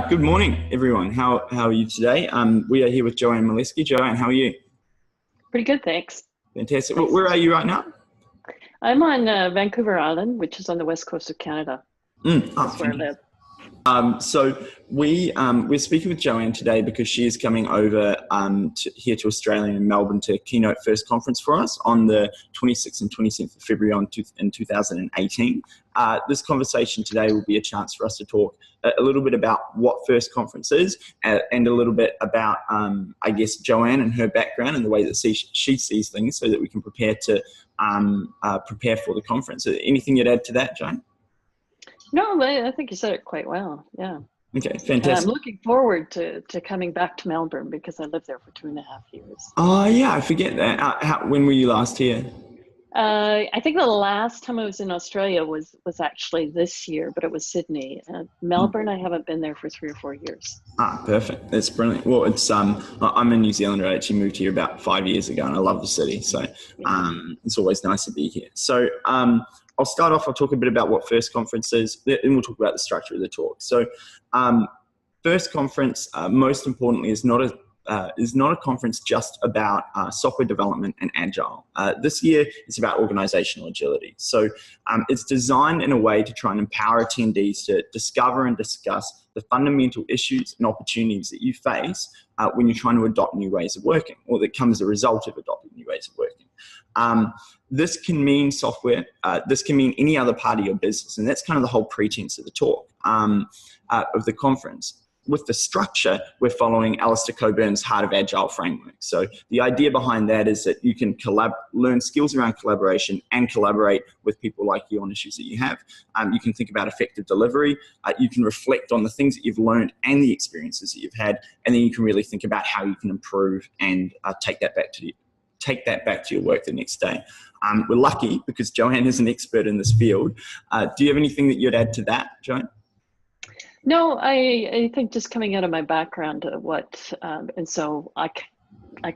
Good morning, everyone. How are you today? We are here with Joanne Molesky. Joanne, how are you? Pretty good, thanks. Fantastic. Thanks. Where are you right now? I'm on Vancouver Island, which is on the west coast of Canada. That's where I live. So we're speaking with Joanne today because she is coming over here to Australia in Melbourne to keynote first conference for us on the 26th and 27th of February in 2018. This conversation today will be a chance for us to talk a little bit about what first conference is and a little bit about, I guess, Joanne and her background and the way that she sees things so that we can prepare to prepare for the conference. Anything you'd add to that, Joanne? No, I think you said it quite well. Yeah. Okay, fantastic. I'm looking forward to coming back to Melbourne because I lived there for 2.5 years. Oh, yeah, I forget that. When were you last here? I think the last time I was in Australia was actually this year, but it was Sydney. Melbourne, I haven't been there for 3 or 4 years. Perfect. That's brilliant. Well, it's I'm a New Zealander. I actually moved here about 5 years ago, and I love the city. So it's always nice to be here. So I'll start off. I'll talk a bit about what First Conference is, and we'll talk about the structure of the talk. So First Conference, most importantly, is not a conference just about software development and agile. This year, it's about organizational agility. So it's designed in a way to try and empower attendees to discover and discuss the fundamental issues and opportunities that you face when you're trying to adopt new ways of working, or that come as a result of adopting new ways of working. This can mean software. This can mean any other part of your business. And that's kind of the whole pretense of the talk, of the conference. With the structure, we're following Alistair Coburn's Heart of Agile framework. So the idea behind that is that you can learn skills around collaboration and collaborate with people like you on issues that you have. You can think about effective delivery. You can reflect on the things that you've learned and the experiences that you've had. And then you can really think about how you can improve and take that back to your work the next day. We're lucky because Joanne is an expert in this field. Do you have anything that you'd add to that, Joanne? No, I think just coming out of my background, and so I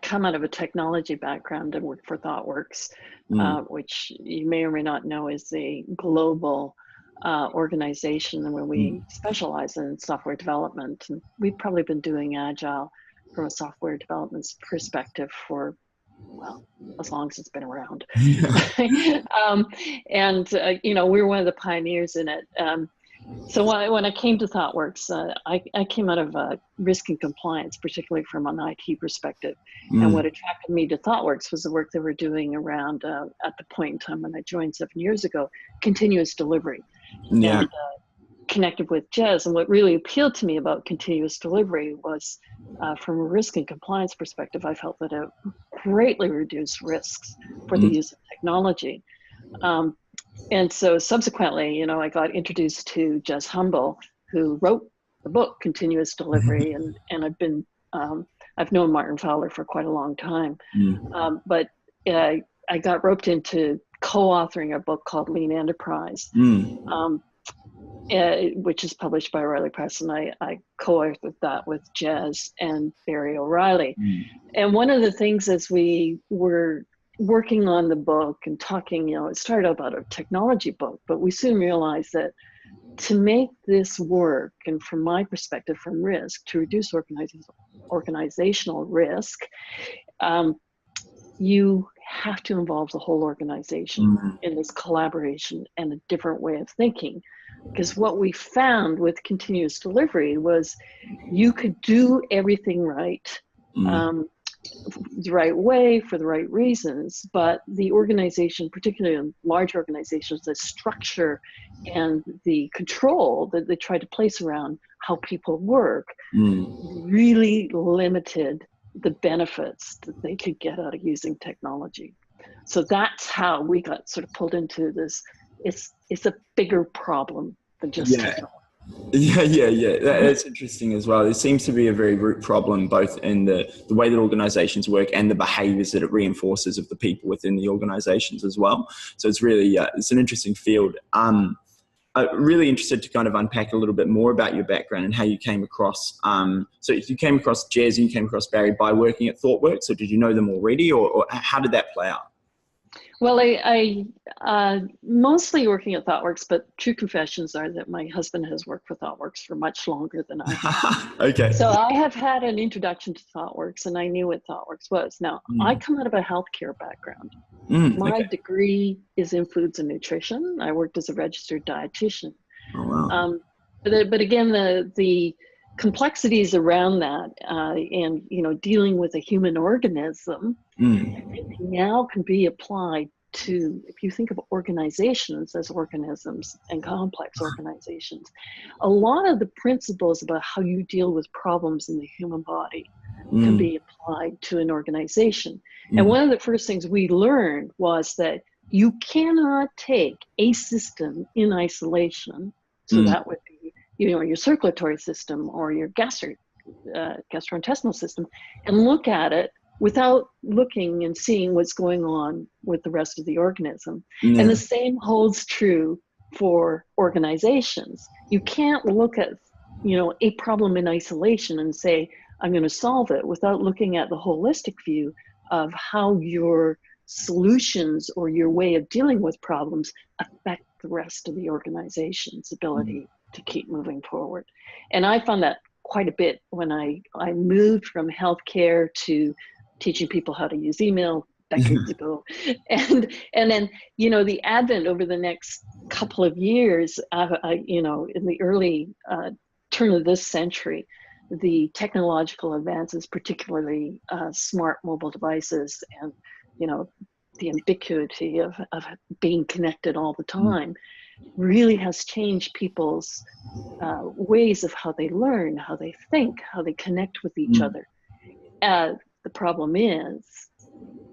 come out of a technology background and work for ThoughtWorks, which you may or may not know is a global organization where we specialize in software development. And we've probably been doing Agile from a software development perspective for, well, as long as it's been around. We're one of the pioneers in it. So when I came to ThoughtWorks, I came out of risk and compliance, particularly from an IT perspective. And what attracted me to ThoughtWorks was the work they were doing around, at the point in time when I joined 7 years ago, continuous delivery. Yeah. And connected with Jez. And what really appealed to me about continuous delivery was, from a risk and compliance perspective, I felt that it greatly reduced risks for the use of technology. And so subsequently, I got introduced to Jez Humble, who wrote the book Continuous Delivery, and I've known Martin Fowler for quite a long time. But I got roped into co-authoring a book called Lean Enterprise, which is published by O'Reilly Press, and I co-authored that with Jez and Barry O'Reilly. And one of the things as we were working on the book and talking, it started out about a technology book, but we soon realized that to make this work, and from my perspective, from risk, to reduce organizational risk, you have to involve the whole organization in this collaboration and a different way of thinking. Because what we found with continuous delivery was you could do everything right, the right way for the right reasons, but the organization, particularly in large organizations, the structure and the control that they try to place around how people work really limited the benefits that they could get out of using technology. So that's how we got sort of pulled into this. It's a bigger problem than just technology. Yeah. That's interesting as well. There seems to be a very root problem, both in the way that organizations work and the behaviors that it reinforces of the people within the organizations as well. So it's really, it's an interesting field. I'm really interested to kind of unpack a little bit more about your background and how you came across, so if you came across Jez and you came across Barry by working at ThoughtWorks, or did you know them already, or how did that play out? Well, I mostly working at ThoughtWorks, but true confessions are that my husband has worked for ThoughtWorks for much longer than I have. Okay. So I have had an introduction to ThoughtWorks, and I knew what ThoughtWorks was. Now, I Mm. come out of a healthcare background. My Okay. degree is in foods and nutrition. I worked as a registered dietitian. Oh, wow. But again, the complexities around that, and dealing with a human organism, I Mm. think now can be applied to, if you think of organizations as organisms and complex organizations, a lot of the principles about how you deal with problems in the human body can Mm. be applied to an organization. And Mm. one of the first things we learned was that you cannot take a system in isolation. So Mm. that would be, your circulatory system or your gastrointestinal system, and look at it without looking and seeing what's going on with the rest of the organism. And the Yeah. same holds true for organizations. You can't look at, a problem in isolation and say, I'm going to solve it, without looking at the holistic view of how your solutions or your way of dealing with problems affect the rest of the organization's Mm. ability to keep moving forward. And I found that quite a bit when I moved from healthcare to teaching people how to use email decades ago. And then, the advent over the next couple of years, in the early turn of this century, the technological advances, particularly smart mobile devices, and the ubiquity of being connected all the Mm. time, really has changed people's ways of how they learn, how they think, how they connect with each Mm. other. The problem is,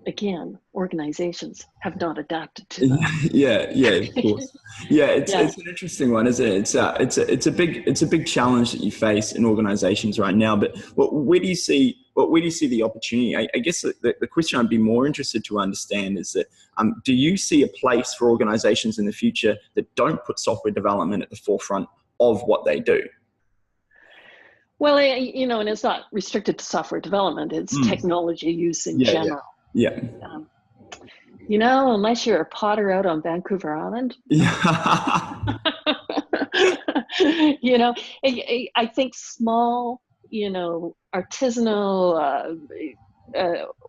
again, organizations have not adapted to that. Yeah, yeah, of course. Yeah, Yeah. it's an interesting one, isn't it? It's a big challenge that you face in organizations right now. But where do you see the opportunity? I guess the question I'd be more interested to understand is that do you see a place for organizations in the future that don't put software development at the forefront of what they do? Well, and it's not restricted to software development, it's Mm. technology use in Yeah, yeah, general. yeah. Um, unless you're a potter out on Vancouver Island, Yeah. I think small, artisanal,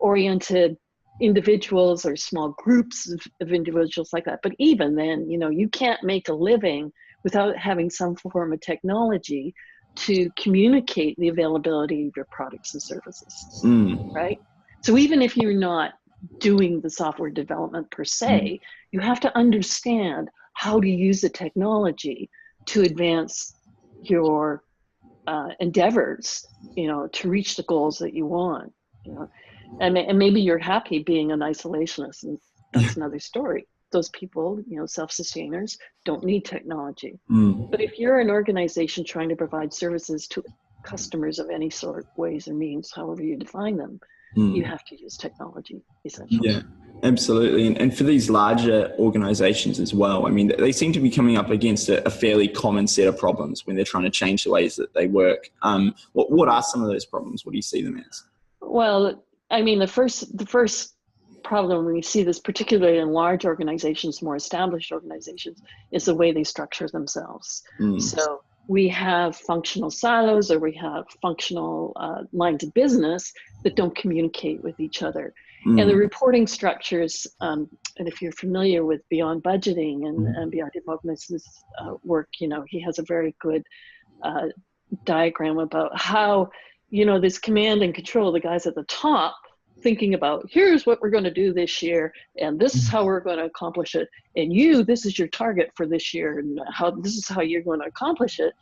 oriented individuals or small groups of individuals like that. But even then, you can't make a living without having some form of technology to communicate the availability of your products and services, Mm. right? So even if you're not doing the software development per Mm. se, you have to understand how to use the technology to advance your endeavors, to reach the goals that you want, and maybe you're happy being an isolationist, and that's another story. Those people, self-sustainers, don't need technology. Mm. But if you're an organization trying to provide services to customers of any sort, ways, or means, however you define them, you Mm. have to use technology, essentially. Yeah, absolutely. And for these larger organizations as well, I mean, they seem to be coming up against a fairly common set of problems when they're trying to change the ways that they work. What are some of those problems? What do you see them as? Well, I mean, the first problem we see this, particularly in large organizations, more established organizations, is the way they structure themselves. Mm. So we have functional silos, or we have functional lines of business that don't communicate with each other. And the Mm. reporting structures, and if you're familiar with Beyond Budgeting and Beyond Immobilis's work, he has a very good diagram about how, this command and control, the guys at the top thinking about, here's what we're going to do this year, and this is how we're going to accomplish it, and this is your target for this year, and this is how you're going to accomplish it,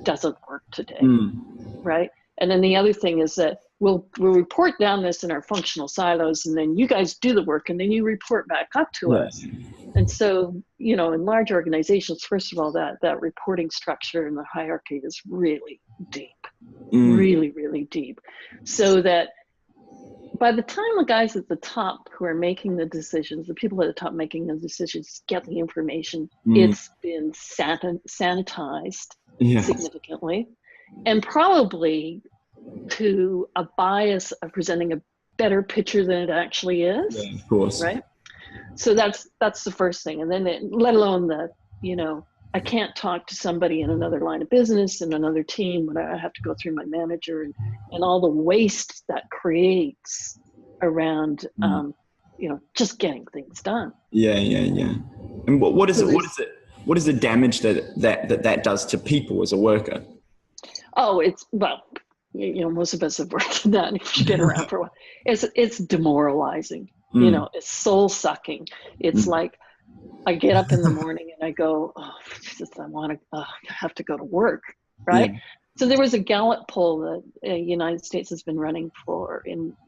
doesn't work today, Mm. right? And then the other thing is that we'll report down this in our functional silos, and then you guys do the work, and then you report back up to Yeah. us. And so, in large organizations, first of all, that reporting structure and the hierarchy is really deep, Mm. really, really deep. So that by the time the guys at the top who are making the decisions, the people at the top making the decisions, get the information, Mm. it's been sanitized Yes. significantly, and probably to a bias of presenting a better picture than it actually is, Yeah, of course. right? So that's the first thing. And then let alone the, I can't talk to somebody in another line of business and another team when I have to go through my manager and all the waste that creates around, just getting things done. Yeah. And what is the damage that does to people as a worker? Oh, most of us have worked in that. If you get around for a while, it's demoralizing. It's soul sucking. It's like I get up in the morning and I go, oh, Jesus, I have to go to work, right? Yeah. So there was a Gallup poll that the United States has been running for,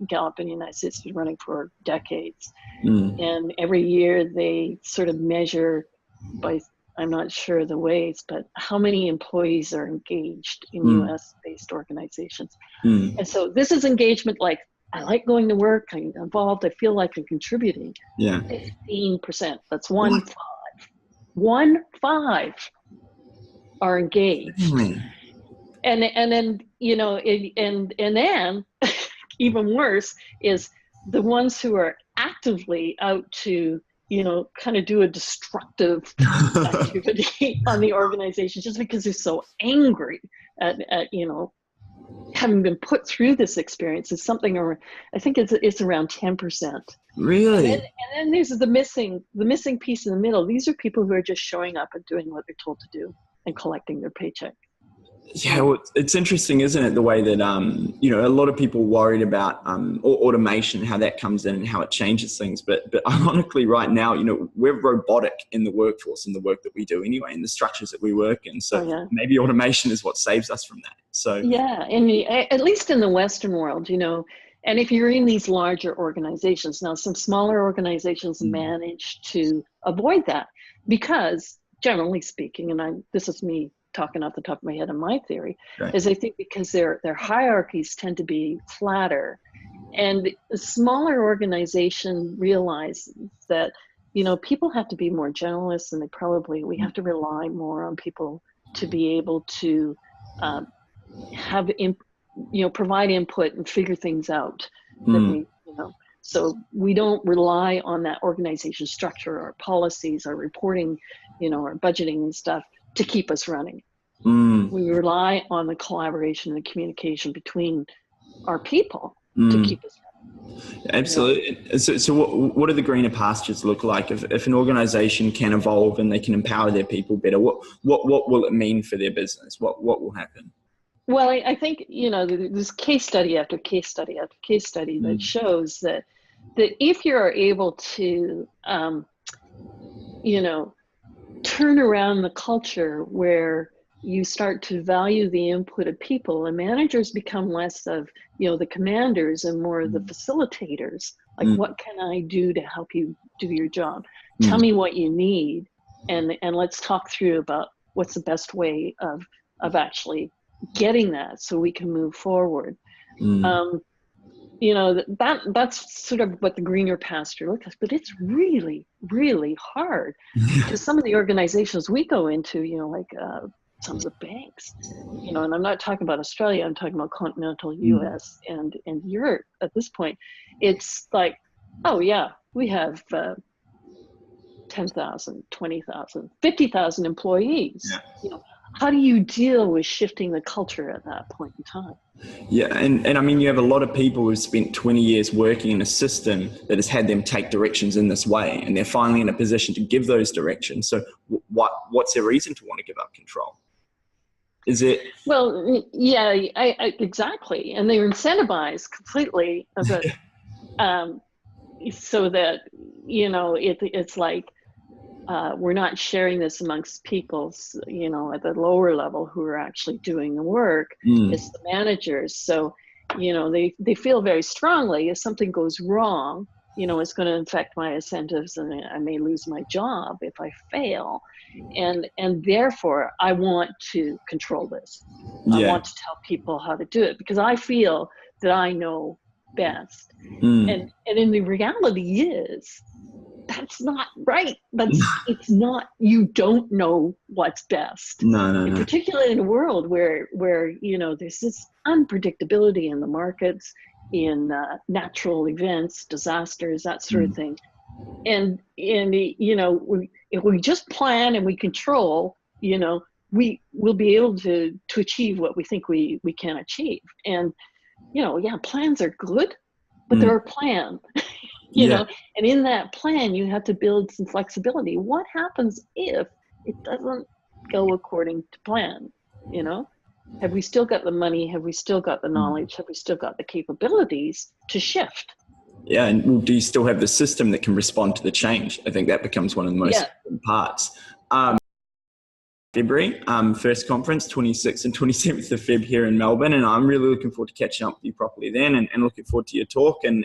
Gallup in the United States has been running for decades. And every year they sort of measure by, I'm not sure the ways, but how many employees are engaged in US-based organizations. And so this is engagement like, I like going to work, I'm involved, I feel like I'm contributing. Yeah. 15%, that's 1/5 are engaged. And then, and then even worse is the ones who are actively out to, kind of do a destructive activity on the organization just because they're so angry at having been put through this experience is something, or I think it's around 10%. Really? And then there's the missing piece in the middle. These are people who are just showing up and doing what they're told to do and collecting their paycheck. Yeah, well, it's interesting, isn't it? The way that, a lot of people worried about automation, how that comes in and how it changes things. But ironically right now, we're robotic in the workforce and the work that we do anyway, and the structures that we work in. So maybe automation is what saves us from that. So yeah, and at least in the Western world, and if you're in these larger organizations, now some smaller organizations manage to avoid that because generally speaking, and this is me talking off the top of my head on my theory, is I think because their hierarchies tend to be flatter, and a smaller organization realizes that people have to be more generalists, and we have to rely more on people to be able to provide input and figure things out. So we don't rely on that organization structure, our policies, our reporting, our budgeting and stuff to keep us running. We rely on the collaboration and the communication between our people to keep us running. Absolutely. So what do the greener pastures look like? If an organization can evolve and they can empower their people better, what will it mean for their business? What will happen? Well, I think, there's case study after case study after case study that shows that if you're able to, turn around the culture where you start to value the input of people, and managers become less of, the commanders and more of the facilitators. Like, what can I do to help you do your job? Tell me what you need, and let's talk through about what's the best way of actually getting that so we can move forward. That's sort of what the greener pasture looks like, but it's really, really hard because some of the organizations we go into, like some of the banks, and I'm not talking about Australia, I'm talking about continental US and Europe at this point. It's like, oh yeah, we have 10,000, 20,000, 50,000 employees. How do you deal with shifting the culture at that point in time? Yeah, and I mean, you have a lot of people who've spent 20 years working in a system that has had them take directions in this way, and they're finally in a position to give those directions. So what's their reason to want to give up control? Is it? Well, yeah, exactly. And they're incentivized completely so that, it's like, we're not sharing this amongst people, at the lower level who are actually doing the work. It's the managers. So, they feel very strongly if something goes wrong, it's going to affect my incentives and I may lose my job if I fail. And therefore I want to control this. I want to tell people how to do it because I feel that I know best. And in the reality is, that's not right. It's not, you don't know what's best. No. Particularly in a world where there's this unpredictability in the markets, in natural events, disasters, that sort of thing. if we just plan and we control, we will be able to achieve what we think we can achieve. And plans are good, but they're a plan. And in that plan you have to build some flexibility. What happens if it doesn't go according to plan? Have we still got the money? Have we still got the knowledge? Have we still got the capabilities to shift? Yeah, and do you still have the system that can respond to the change? I think that becomes one of the most important parts. February, first conference, 26th and 27th of Feb here in Melbourne, and I'm really looking forward to catching up with you properly then, and looking forward to your talk, and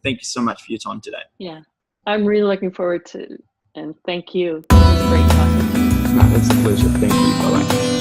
thank you so much for your time today. Yeah, I'm really looking forward to, and thank you. It was great talking to you. No, it's a pleasure. Thank you. Bye-bye.